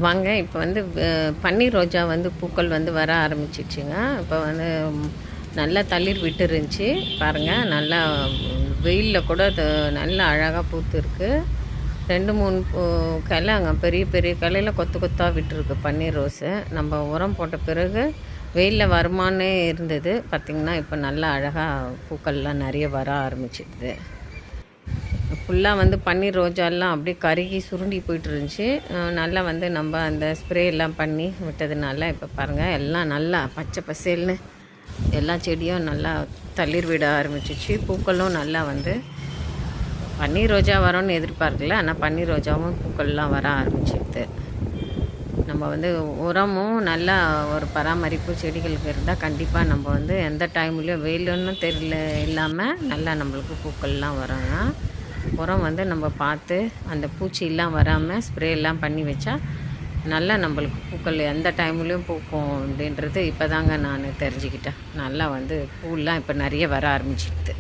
வாங்க இப்போ வந்து பன்னீர் ரோஜா வந்து பூக்கள் வந்து வர ஆரம்பிச்சிடுச்சுங்க. இப்போ வந்து நல்லா தளிர் விட்டு இருந்துச்சு பாருங்கள். நல்லா வெயிலில் கூட அது நல்லா அழகாக பூத்துருக்கு. 2-3 கிளை அங்கே பெரிய பெரிய கிளையில் கொத்து கொத்தாக விட்டுருக்கு பன்னீர் ரோஸு. நம்ம உரம் போட்ட பிறகு வெயிலில் வருமானே இருந்தது. பார்த்திங்கன்னா இப்போ நல்லா அழகாக பூக்கள்லாம் நிறைய வர ஆரம்பிச்சிடுது. ஃபுல்லாக வந்து பன்னீர் ரோஜாலாம் அப்படியே கருகி சுருண்டி போயிட்டு இருந்துச்சு. நல்லா வந்து நம்ம அந்த ஸ்ப்ரே எல்லாம் பண்ணி விட்டதுனால இப்போ பாருங்கள் எல்லாம் நல்லா பச்சை பசேல்னு எல்லா செடியும் நல்லா தளிர் விட ஆரம்பிச்சிச்சு. பூக்களும் நல்லா வந்து பன்னீர் ரோஜா வரோன்னு எதிர்பார்க்கல, ஆனால் பன்னீர் ரோஜாவும் பூக்கள்லாம் வர ஆரம்பிச்சிடுது. நம்ம வந்து உரமும் நல்லா ஒரு பராமரிப்பு செடிகளுக்கு இருந்தால் கண்டிப்பாக நம்ம வந்து எந்த டைம்லேயும் வெயிலுன்னு தெரியல இல்லாமல் நல்லா நம்மளுக்கு பூக்கள்லாம் வரும்னா, உரம் வந்து நம்ம பார்த்து அந்த பூச்சியெல்லாம் வராமல் ஸ்ப்ரே எல்லாம் பண்ணி வச்சா நல்லா நம்மளுக்கு பூக்கள் எந்த டைம்லேயும் பூக்கும் அப்படின்றது இப்போ தாங்க நான் தெரிஞ்சுக்கிட்டேன். நல்லா வந்து பூலாம் இப்போ நிறைய வர ஆரம்பிச்சிடுது.